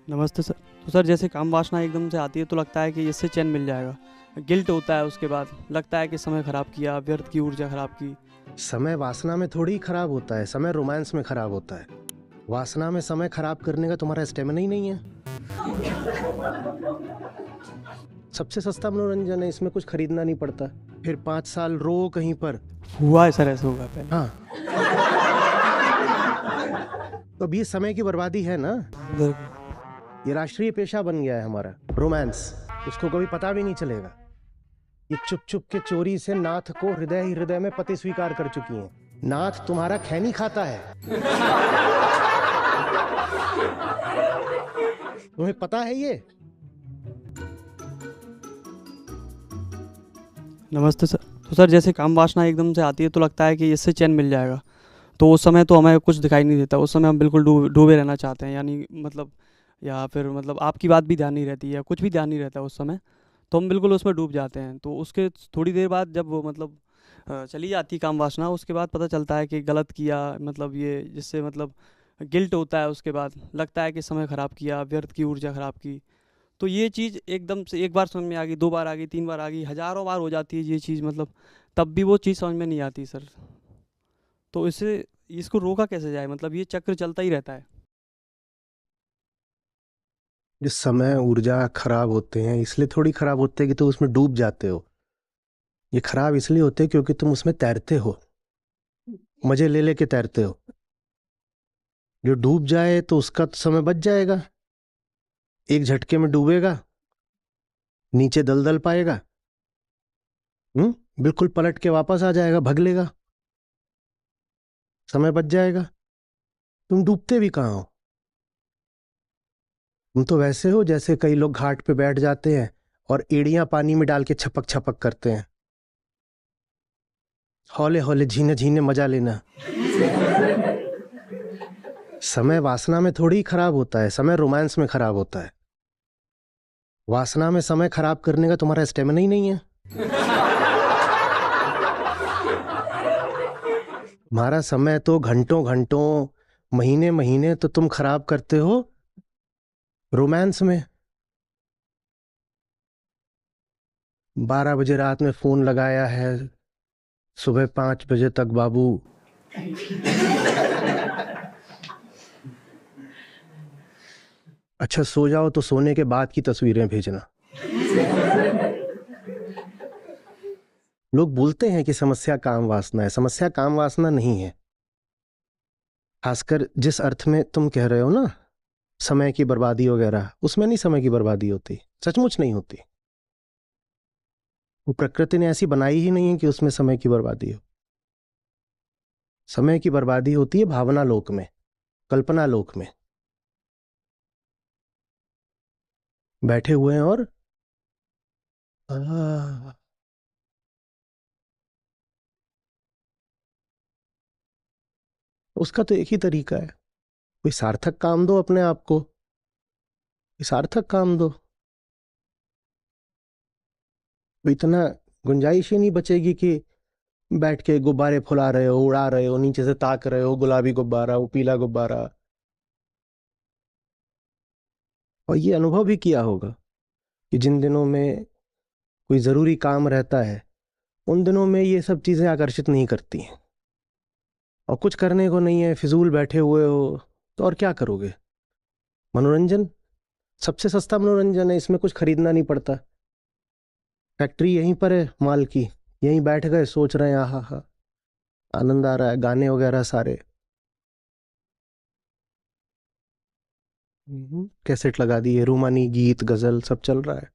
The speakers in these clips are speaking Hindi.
नमस्ते सर। तो सर जैसे काम वासना एकदम से आती है तो लगता है कि इससे चैन मिल जाएगा। गिल्ट होता है, उसके बाद लगता है कि समय ख़राब किया, व्यर्थ की ऊर्जा ख़राब की। समय वासना में थोड़ी खराब होता है, समय रोमांस में खराब होता है। वासना में समय खराब करने का तुम्हारा स्टेमिना ही नहीं है। सबसे सस्ता मनोरंजन है, इसमें कुछ खरीदना नहीं पड़ता। फिर 5 साल रो कहीं पर। हुआ है सर, ऐसे होगा पहले। हाँ, तो अब ये समय की बर्बादी है ना। उधर ये राष्ट्रीय पेशा बन गया है हमारा, रोमांस। उसको कभी पता भी नहीं चलेगा। ये चुप चुप के चोरी से नाथ को हृदय ही हृदय में पति स्वीकार कर चुकी हैं। नाथ तुम्हारा खैनी खाता है। तुम्हें पता है ये? नमस्ते सर। तो सर जैसे काम वासना एकदम से आती है तो लगता है कि इससे चैन मिल जाएगा। तो उस समय तो हमें कुछ दिखाई नहीं देता, उस समय हम बिल्कुल डूबे रहना चाहते हैं, यानी मतलब या फिर मतलब आपकी बात भी ध्यान नहीं रहती है, कुछ भी ध्यान नहीं रहता उस समय। तो हम बिल्कुल उसमें डूब जाते हैं। तो उसके थोड़ी देर बाद जब वो मतलब चली जाती काम वासना, उसके बाद पता चलता है कि गलत किया, मतलब ये जिससे मतलब गिल्ट होता है, उसके बाद लगता है कि समय ख़राब किया, व्यर्थ की ऊर्जा ख़राब की। तो ये चीज़ एकदम से एक बार समझ में आ गई, दो बार आ गई, तीन बार आ गई, हज़ारों बार हो जाती है ये चीज़, मतलब तब भी वो चीज़ समझ में नहीं आती सर। तो इससे इसको रोका कैसे जाए, मतलब ये चक्र चलता ही रहता है। जिस समय ऊर्जा खराब होते हैं, इसलिए थोड़ी खराब होते हैं कि तुम उसमें डूब जाते हो। ये खराब इसलिए होते हैं क्योंकि तुम उसमें तैरते हो, मजे ले लेके तैरते हो। जो डूब जाए तो उसका तो समय बच जाएगा। एक झटके में डूबेगा, नीचे दलदल पाएगा। बिल्कुल पलट के वापस आ जाएगा, भग लेगा, समय बच जाएगा। तुम डूबते भी कहाँ हो? तुम तो वैसे हो जैसे कई लोग घाट पे बैठ जाते हैं और एड़ियां पानी में डाल के छपक छपक करते हैं। हौले हौले झीने झीने मजा लेना। समय वासना में थोड़ी खराब होता है, समय रोमांस में खराब होता है। वासना में समय खराब करने का तुम्हारा स्टेमिना ही नहीं है। तुम्हारा समय तो घंटों घंटों, महीने महीने तो तुम खराब करते हो रोमांस में। 12 बजे रात में फोन लगाया है, सुबह 5 बजे तक बाबू। अच्छा, सो जाओ तो सोने के बाद की तस्वीरें भेजना। लोग बोलते हैं कि समस्या काम वासना है, समस्या काम वासना नहीं है। खासकर जिस अर्थ में तुम कह रहे हो ना, समय की बर्बादी वगैरह, उसमें नहीं समय की बर्बादी होती, सचमुच नहीं होती। वो प्रकृति ने ऐसी बनाई ही नहीं है कि उसमें समय की बर्बादी हो। समय की बर्बादी होती है भावना लोक में, कल्पना लोक में। बैठे हुए हैं और आ, उसका तो एक ही तरीका है, कोई सार्थक काम दो अपने आप को, कोई सार्थक काम दो। तो इतना गुंजाइश ही नहीं बचेगी कि बैठ के गुब्बारे फुला रहे हो, उड़ा रहे हो, नीचे से ताक रहे हो, गुलाबी गुब्बारा, वो पीला गुब्बारा। और ये अनुभव भी किया होगा कि जिन दिनों में कोई जरूरी काम रहता है, उन दिनों में ये सब चीजें आकर्षित नहीं करती हैं। और कुछ करने को नहीं है, फिजूल बैठे हुए हो, तो और क्या करोगे? मनोरंजन सबसे सस्ता मनोरंजन है, इसमें कुछ खरीदना नहीं पड़ता। फैक्ट्री यहीं पर है माल की, यहीं बैठ गए, सोच रहे हैं, आहा हा, आनंद आ रहा है, गाने वगैरह सारे। कैसेट लगा दिए, रूमानी गीत गजल सब चल रहा है।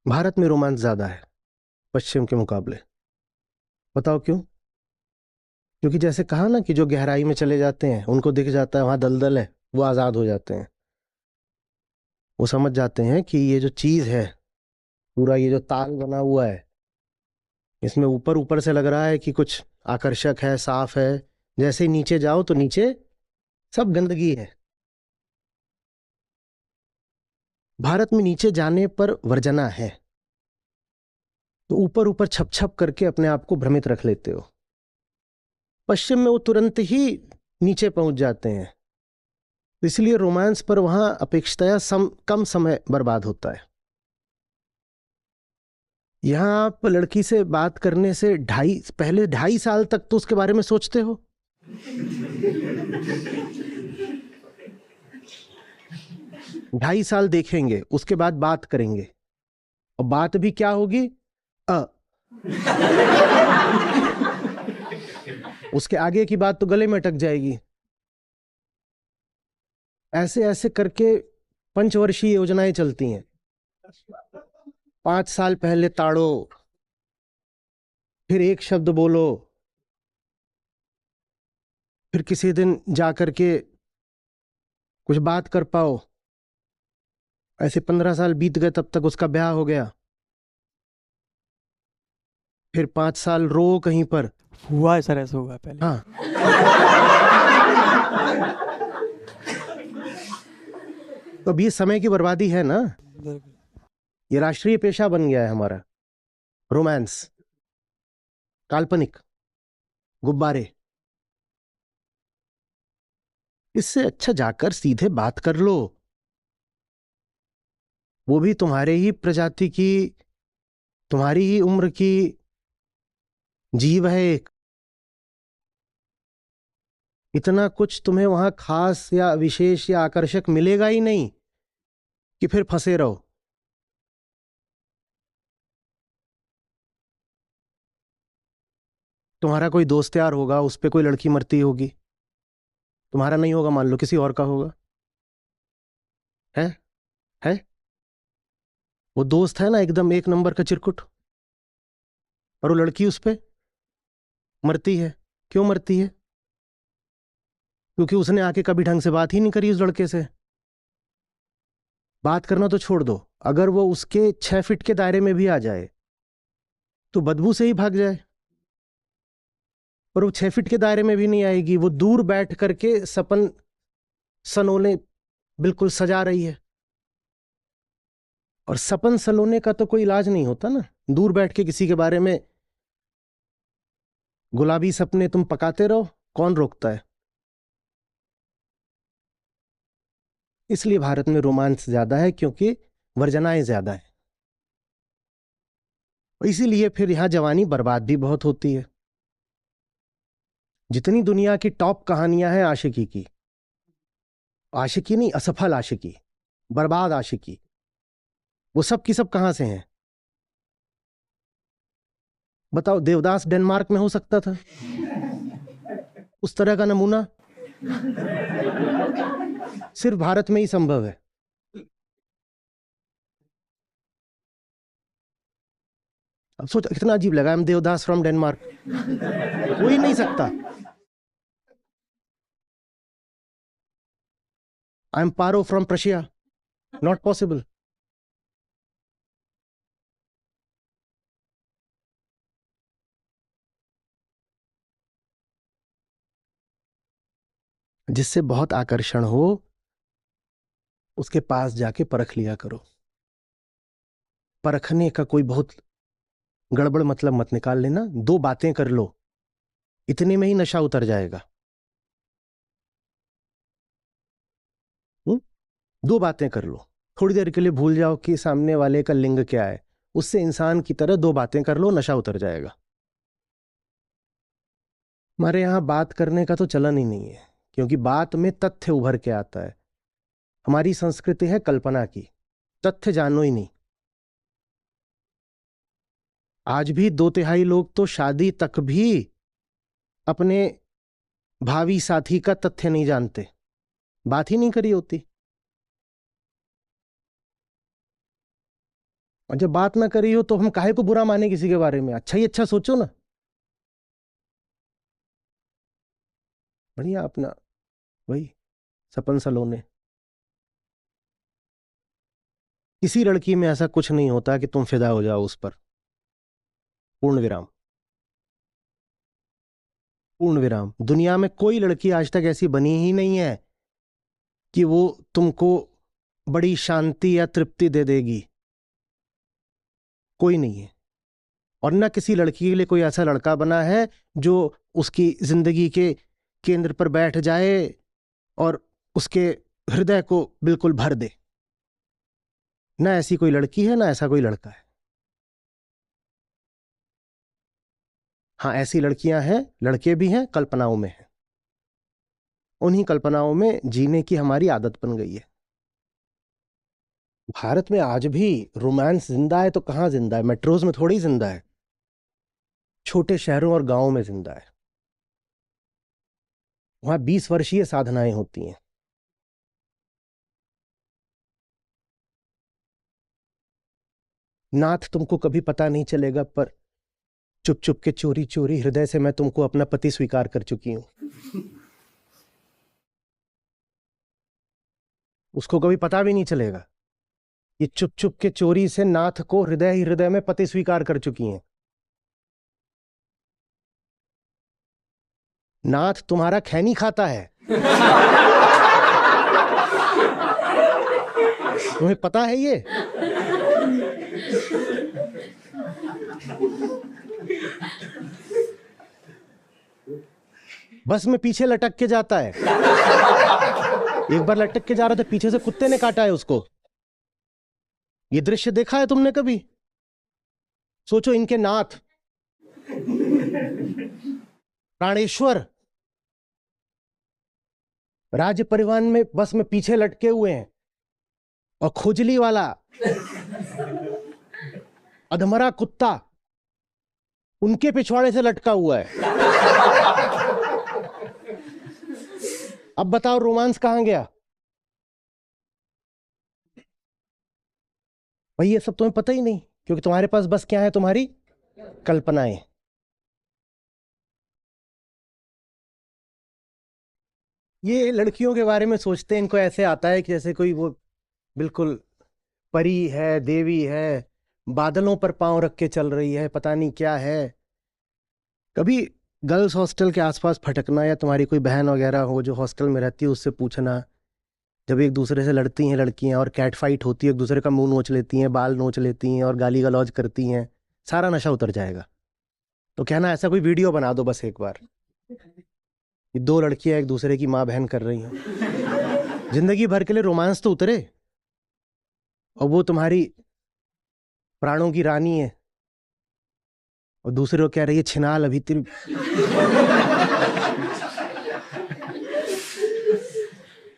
भारत में रोमांस ज्यादा है पश्चिम के मुकाबले। बताओ क्यों? क्योंकि जैसे कहा ना कि जो गहराई में चले जाते हैं उनको दिख जाता है वहां दलदल है, वो आजाद हो जाते हैं। वो समझ जाते हैं कि ये जो चीज है, पूरा ये जो ताल बना हुआ है, इसमें ऊपर ऊपर से लग रहा है कि कुछ आकर्षक है, साफ है। जैसे ही नीचे जाओ तो नीचे सब गंदगी है। भारत में नीचे जाने पर वर्जना है। तो ऊपर ऊपर छप छप करके अपने आप को भ्रमित रख लेते हो। पश्चिम में वो तुरंत ही नीचे पहुंच जाते हैं, इसलिए रोमांस पर वहां अपेक्षाया कम समय बर्बाद होता है। यहां आप लड़की से बात करने से पहले 2.5 साल तक तो उसके बारे में सोचते हो। ढाई साल देखेंगे, उसके बाद बात करेंगे, और बात भी क्या होगी? अ उसके आगे की बात तो गले में अटक जाएगी। ऐसे ऐसे करके पंचवर्षीय योजनाएं चलती हैं। 5 साल पहले ताड़ो, फिर एक शब्द बोलो, फिर किसी दिन जा करके कुछ बात कर पाओ। ऐसे 15 साल बीत गए, तब तक उसका ब्याह हो गया। फिर 5 साल रो कहीं पर। हुआ है सर, ऐसा हुआ है पहले। हाँ, तो अब ये समय की बर्बादी है ना। बिल्कुल। ये राष्ट्रीय पेशा बन गया है हमारा, रोमांस, काल्पनिक, गुब्बारे। इससे अच्छा जाकर सीधे बात कर लो। वो भी तुम्हारे ही प्रजाति की, तुम्हारी ही उम्र की जीव है एक। इतना कुछ तुम्हें वहां खास या विशेष या आकर्षक मिलेगा ही नहीं कि फिर फंसे रहो। तुम्हारा कोई दोस्त यार होगा, उस पे कोई लड़की मरती होगी, तुम्हारा नहीं होगा, मान लो किसी और का होगा। है है वो दोस्त है ना, एकदम एक नंबर का चिरकुट, और वो लड़की उस पे मरती है। क्यों मरती है? क्योंकि उसने आके कभी ढंग से बात ही नहीं करी उस लड़के से। बात करना तो छोड़ दो, अगर वो उसके 6 फीट के दायरे में भी आ जाए तो बदबू से ही भाग जाए। पर वो 6 फीट के दायरे में भी नहीं आएगी, वो दूर बैठ करके सपन सनोने बिल्कुल सजा रही है। और सपन सलोने का तो कोई इलाज नहीं होता ना। दूर बैठ के किसी के बारे में गुलाबी सपने तुम पकाते रहो, कौन रोकता है? इसलिए भारत में रोमांस ज्यादा है, क्योंकि वर्जनाएं ज्यादा है। इसीलिए फिर यहां जवानी बर्बाद भी बहुत होती है। जितनी दुनिया की टॉप कहानियां हैं आशिकी की, आशिकी नहीं, असफल आशिकी, बर्बाद आशिकी, वो सब की सब कहां से हैं? बताओ, देवदास डेनमार्क में हो सकता था उस तरह का नमूना? सिर्फ भारत में ही संभव है। अब सोच, कितना अजीब लगा, हम देवदास फ्रॉम डेनमार्क, हो ही नहीं सकता। I am Paro from Prussia, not possible. जिससे बहुत आकर्षण हो, उसके पास जाके परख लिया करो। परखने का कोई बहुत गड़बड़ मतलब मत निकाल लेना। 2 बातें कर लो, इतने में ही नशा उतर जाएगा। 2 बातें कर लो, थोड़ी देर के लिए भूल जाओ कि सामने वाले का लिंग क्या है, उससे इंसान की तरह 2 बातें कर लो, नशा उतर जाएगा। हमारे यहां बात करने का तो चलन ही नहीं है, क्योंकि बात में तथ्य उभर के आता है। हमारी संस्कृति है कल्पना की, तथ्य जानो ही नहीं। आज भी 2/3 लोग तो शादी तक भी अपने भावी साथी का तथ्य नहीं जानते, बात ही नहीं करी होती। और जब बात ना करी हो तो हम काहे को बुरा माने किसी के बारे में? अच्छा ही अच्छा सोचो ना। बढ़िया अपना वही सपन सलोने। किसी लड़की में ऐसा कुछ नहीं होता कि तुम फिदा हो जाओ उस पर। पूर्ण विराम। पूर्ण विराम। दुनिया में कोई लड़की आज तक ऐसी बनी ही नहीं है कि वो तुमको बड़ी शांति या तृप्ति दे देगी। कोई नहीं है। और न किसी लड़की के लिए कोई ऐसा लड़का बना है जो उसकी जिंदगी के केंद्र पर बैठ जाए और उसके हृदय को बिल्कुल भर दे। ना ऐसी कोई लड़की है, ना ऐसा कोई लड़का है। हाँ, ऐसी लड़कियां हैं, लड़के भी हैं, कल्पनाओं में हैं। उन्हीं कल्पनाओं में जीने की हमारी आदत बन गई है। भारत में आज भी रोमांस जिंदा है तो कहाँ जिंदा है? मेट्रोज में थोड़ी जिंदा है, छोटे शहरों और गांवों में जिंदा है। वहां 20 वर्षीय साधनाएं होती हैं। नाथ तुमको कभी पता नहीं चलेगा, पर चुप चुप के चोरी चोरी हृदय से मैं तुमको अपना पति स्वीकार कर चुकी हूं। उसको कभी पता भी नहीं चलेगा। ये चुप चुप के चोरी से नाथ को हृदय ही हृदय में पति स्वीकार कर चुकी हैं। नाथ तुम्हारा खैनी खाता है। तुम्हें पता है ये? बस में पीछे लटक के जाता है। एक बार लटक के जा रहा था, पीछे से कुत्ते ने काटा है उसको। ये दृश्य देखा है तुमने कभी? सोचो, इनके नाथ प्राणेश्वर राज्य परिवहन में बस में पीछे लटके हुए हैं, और खुजली वाला अधमरा कुत्ता उनके पिछवाड़े से लटका हुआ है। अब बताओ, रोमांस कहां गया? भाई ये सब तुम्हें पता ही नहीं, क्योंकि तुम्हारे पास बस क्या है? तुम्हारी कल्पनाएं। ये लड़कियों के बारे में सोचते हैं, इनको ऐसे आता है कि जैसे कोई वो बिल्कुल परी है, देवी है, बादलों पर पांव रख के चल रही है, पता नहीं क्या है। कभी गर्ल्स हॉस्टल के आसपास भटकना, या तुम्हारी कोई बहन वगैरह हो जो हॉस्टल में रहती है, उससे पूछना, जब एक दूसरे से लड़ती हैं लड़कियां और कैट फाइट होती है, एक दूसरे का मुंह नोच लेती हैं, बाल नोच लेती हैं और गाली गलौज करती हैं, सारा नशा उतर जाएगा। तो कहना, ऐसा कोई वीडियो बना दो बस एक बार, ये दो लड़कियां एक दूसरे की माँ बहन कर रही हैं, जिंदगी भर के लिए रोमांस तो उतरे। और वो तुम्हारी प्राणों की रानी है, और दूसरे को कह रही है छिनाल अभी तेरी।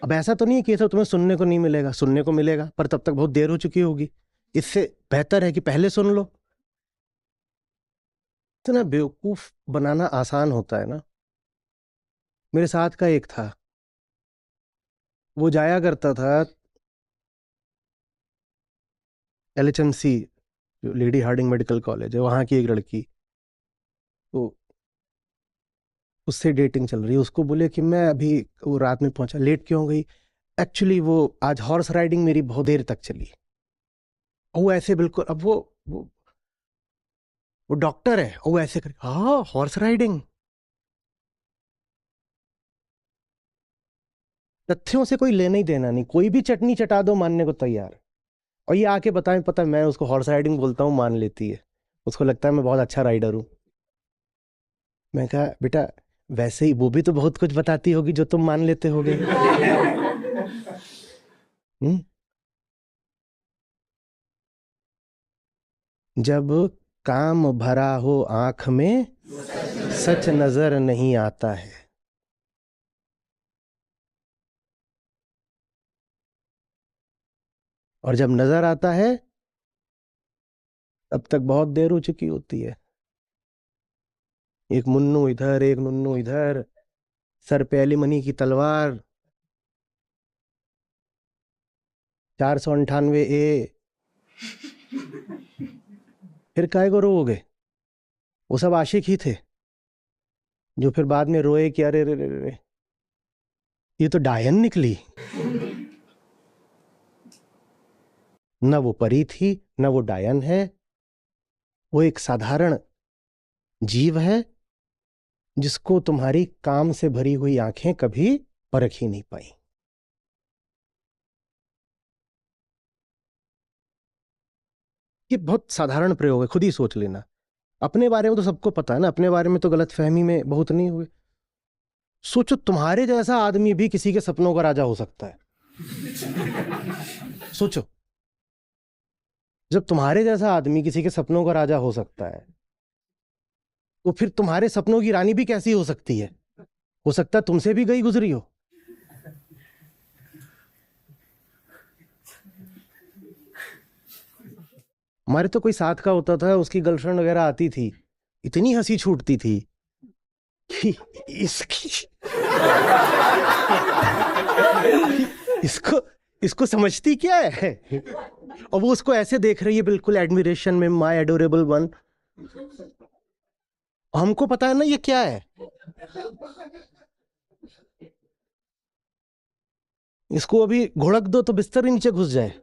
अब ऐसा तो नहीं है कि ये सब तुम्हें सुनने को नहीं मिलेगा, सुनने को मिलेगा, पर तब तक बहुत देर हो चुकी होगी। इससे बेहतर है कि पहले सुन लो। इतना बेवकूफ बनाना आसान होता है ना। मेरे साथ का एक था, वो जाया करता था LHMC, जो लेडी हार्डिंग मेडिकल कॉलेज है, वहां की एक लड़की, तो उससे डेटिंग चल रही है। उसको बोले कि मैं अभी, वो रात में पहुंचा, लेट क्यों हो गई? एक्चुअली वो आज हॉर्स राइडिंग मेरी बहुत देर तक चली। और वो ऐसे बिल्कुल, अब वो डॉक्टर है, और वो ऐसे कर, हाँ हॉर्स राइडिंग। तथ्यों से कोई लेना ही देना नहीं, कोई भी चटनी चटा दो मानने को तैयार। और ये आके बताएं, पता है मैं उसको हॉर्स राइडिंग बोलता हूँ, मान लेती है। उसको लगता है मैं बहुत अच्छा राइडर हूँ। मैं कहा, बेटा वैसे ही वो भी तो बहुत कुछ बताती होगी जो तुम मान लेते होगे। हम्म? जब काम भरा हो आंख में, सच नजर नहीं आता है। और जब नजर आता है, तब तक बहुत देर हो चुकी होती है। एक मुन्नू इधर, एक नुन्नू इधर, सर पे एलिमनी की तलवार, 498A। फिर काय को रोओगे? वो सब आशिक ही थे, जो फिर बाद में रोए कि अरे रे रे रे, ये तो डायन निकली। न वो परी थी, न वो डायन है, वो एक साधारण जीव है, जिसको तुम्हारी काम से भरी हुई आंखें कभी परख ही नहीं पाई। ये बहुत साधारण प्रयोग है, खुद ही सोच लेना। अपने बारे में तो सबको पता है ना, अपने बारे में तो गलतफहमी में बहुत नहीं हुए। सोचो तुम्हारे जैसा आदमी भी किसी के सपनों का राजा हो सकता है। सोचो, जब तुम्हारे जैसा आदमी किसी के सपनों का राजा हो सकता है, तो फिर तुम्हारे सपनों की रानी भी कैसी हो सकती है? हो सकता है तुमसे भी गई गुजरी हो। हमारे तो कोई साथ का होता था, उसकी गर्लफ्रेंड वगैरह आती थी, इतनी हंसी छूटती थी कि इसकी इसको इसको समझती क्या है। और वो उसको ऐसे देख रही है, बिल्कुल एडमिरेशन में, माय एडोरेबल वन। हमको पता है ना ये क्या है। इसको अभी घुड़क दो तो बिस्तर ही नीचे घुस जाए।